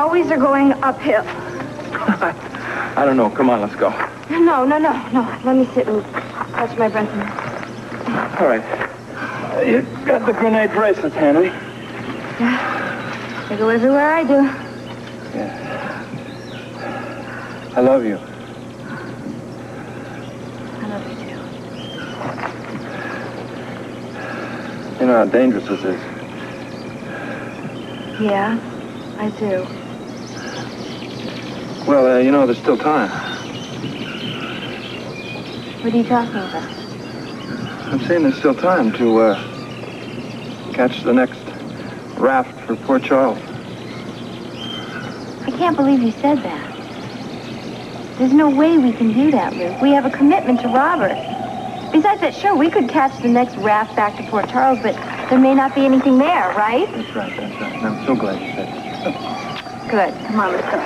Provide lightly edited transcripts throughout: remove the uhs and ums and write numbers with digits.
always are going uphill. I don't know. Come on, let's go. No. Let me sit and catch my breath. All right. You got the grenade bracelets handy? Yeah. They go everywhere I do. Yeah. I love you. I love you, too. You know how dangerous this is. Yeah, I do. Well, you know, there's still time. What are you talking about? I'm saying there's still time to, catch the next raft for Port Charles. I can't believe you said that. There's no way we can do that, Luke. We have a commitment to Robert. Besides that, sure, we could catch the next raft back to Port Charles, but there may not be anything there, right? That's right. And I'm so glad you said that. Good. Come on, let's go.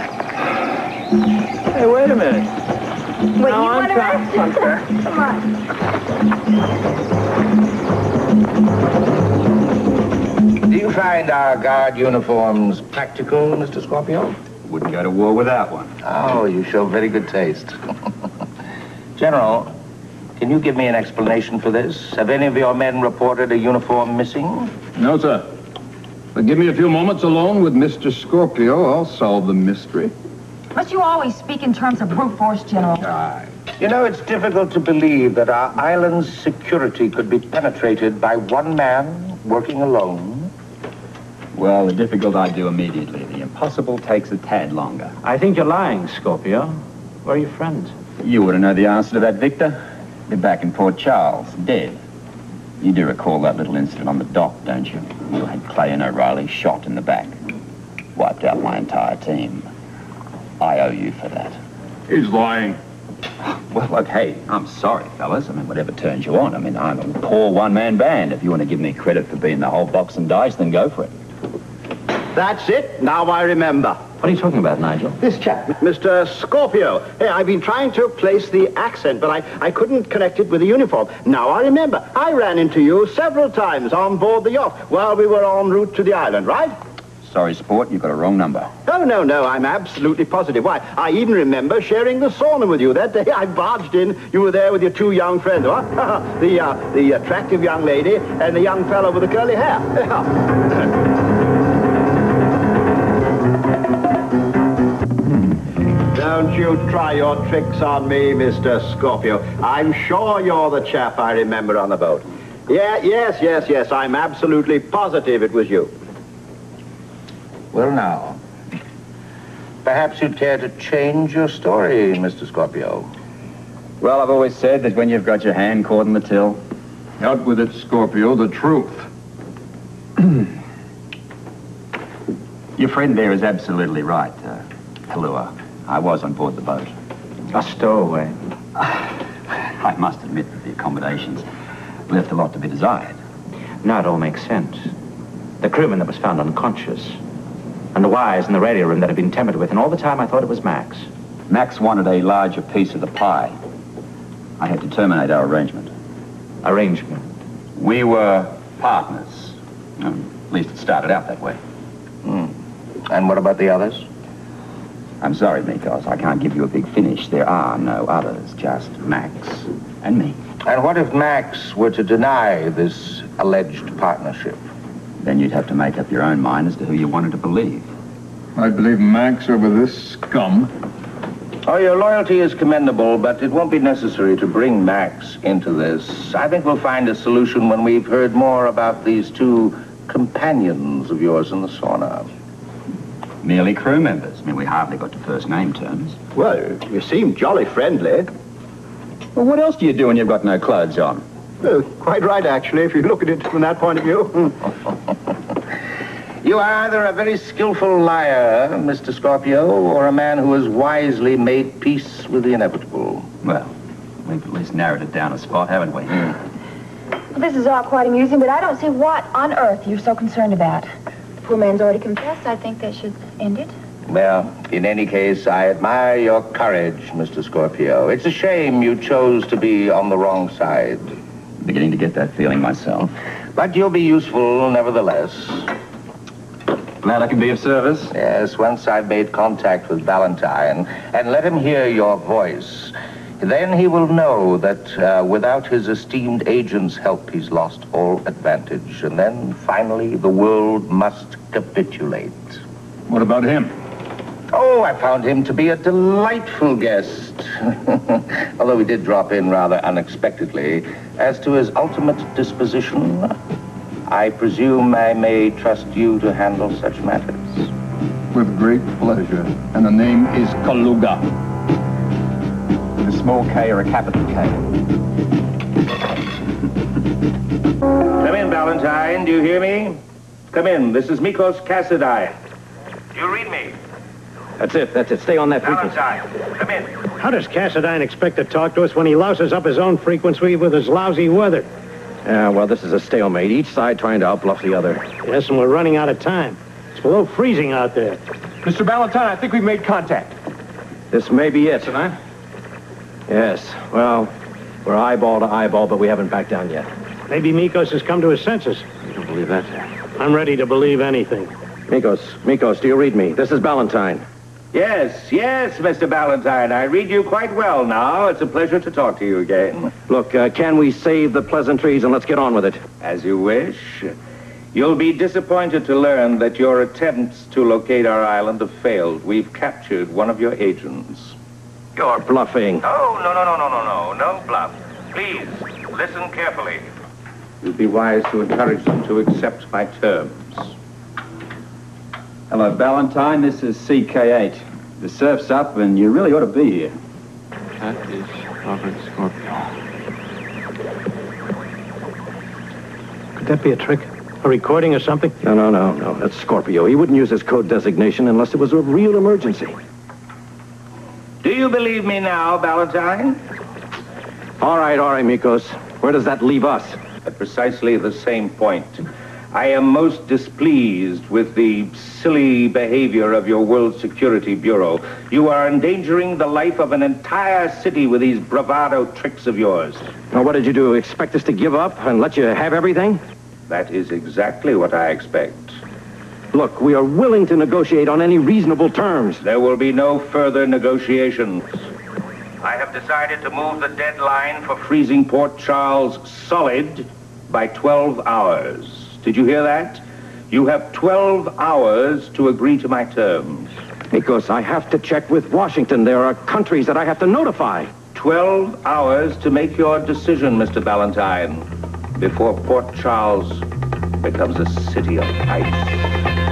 Hey, wait a minute. Wait, no, you want to rest? Unfair. Come on. Do you find our guard uniforms practical, Mr. Scorpio? Wouldn't go to war without one. Oh, you show very good taste. General, can you give me an explanation for this? Have any of your men reported a uniform missing? No, sir. But give me a few moments alone with Mr. Scorpio. I'll solve the mystery. Must you always speak in terms of brute force, General? You know, it's difficult to believe that our island's security could be penetrated by one man working alone. Well, the difficult I do immediately. The impossible takes a tad longer. I think you're lying, Scorpio. Where are your friends? You ought to know the answer to that, Victor. They're back in Port Charles, dead. You do recall that little incident on the dock, don't you? You had Clay and O'Reilly shot in the back. Wiped out my entire team. I owe you for that. He's lying. Well, look, hey, I'm sorry, fellas. I mean, whatever turns you on. I mean, I'm a poor one-man band. If you want to give me credit for being the whole box and dice, then go for it. That's it. Now I remember. What are you talking about, Nigel? This chap, Mr. Scorpio. Hey, I've been trying to place the accent, but I couldn't connect it with the uniform. Now I remember. I ran into you several times on board the yacht while we were en route to the island, right? Sorry, sport, you've got a wrong number. No, I'm absolutely positive. Why, I even remember sharing the sauna with you. That day I barged in, you were there with your two young friends, what? the attractive young lady and the young fellow with the curly hair. Don't you try your tricks on me, Mr. Scorpio. I'm sure you're the chap I remember on the boat. Yes, I'm absolutely positive it was you. Well, now, perhaps you'd care to change your story, Mr. Scorpio. Well, I've always said that when you've got your hand caught in the till... Out with it, Scorpio, the truth. Your friend there is absolutely right, Kalua. I was on board the boat. A stowaway. I must admit that the accommodations left a lot to be desired. Now it all makes sense. The crewman that was found unconscious, and the wires in the radio room that had been tampered with, and all the time I thought it was Max. Max wanted a larger piece of the pie. I had to terminate our arrangement. Arrangement? We were partners. At least it started out that way. And what about the others? I'm sorry, Mikkos. I can't give you a big finish. There are no others, just Max and me. And what if Max were to deny this alleged partnership? Then you'd have to make up your own mind as to who you wanted to believe. I believe Max over this scum. Oh, your loyalty is commendable, but it won't be necessary to bring Max into this. I think we'll find a solution when we've heard more about these two companions of yours in the sauna. Merely crew members. I mean, we hardly got to first name terms. Well, you seem jolly friendly. Well, what else do you do when you've got no clothes on? Quite right, actually, if you look at it from that point of view. You are either a very skillful liar, Mr. Scorpio, or a man who has wisely made peace with the inevitable. Well, we've at least narrowed it down a spot, haven't we? Well, this is all quite amusing, but I don't see what on earth you're so concerned about. The poor man's already confessed. I think they should end it. Well, in any case, I admire your courage, Mr. Scorpio. It's a shame you chose to be on the wrong side. Beginning to get that feeling myself. But you'll be useful, nevertheless. Glad I can be of service. Yes, once I've made contact with Balentine and let him hear your voice, then he will know that without his esteemed agent's help, he's lost all advantage. And then, finally, the world must capitulate. What about him? Oh, I found him to be a delightful guest. Although he did drop in rather unexpectedly. As to his ultimate disposition, I presume I may trust you to handle such matters. With great pleasure. And the name is Kaluga. With a small K or a capital K? Come in, Balentine. Do you hear me? Come in. This is Mikkos Cassidine. Do you read me? That's it. Stay on that frequency. Balentine, come in. How does Cassidine expect to talk to us when he louses up his own frequency with his lousy weather? Yeah, well, this is a stalemate. Each side trying to outbluff the other. Yes, and we're running out of time. It's below freezing out there. Mr. Balentine, I think we've made contact. This may be it. Yes, well, we're eyeball to eyeball, but we haven't backed down yet. Maybe Mikkos has come to his senses. You don't believe that? I'm ready to believe anything. Mikkos, do you read me? This is Balentine. Yes, Mr. Balentine. I read you quite well now. It's a pleasure to talk to you again. Look, can we save the pleasantries and let's get on with it? As you wish. You'll be disappointed to learn that your attempts to locate our island have failed. We've captured one of your agents. You're bluffing. Oh, no bluff. Please, listen carefully. You'd be wise to encourage them to accept my terms. Hello, Balentine. This is CK8. The surf's up, and you really ought to be here. That is Robert Scorpio. Could that be a trick? A recording or something? No. That's Scorpio. He wouldn't use his code designation unless it was a real emergency. Do you believe me now, Balentine? All right, Mikkos. Where does that leave us? At precisely the same point. I am most displeased with the silly behavior of your World Security Bureau. You are endangering the life of an entire city with these bravado tricks of yours. Now, what did you do? Expect us to give up and let you have everything? That is exactly what I expect. Look, we are willing to negotiate on any reasonable terms. There will be no further negotiations. I have decided to move the deadline for freezing Port Charles solid by 12 hours. Did you hear that? You have 12 hours to agree to my terms. Mikkos, I have to check with Washington. There are countries that I have to notify. 12 hours to make your decision, Mr. Balentine, before Port Charles becomes a city of ice.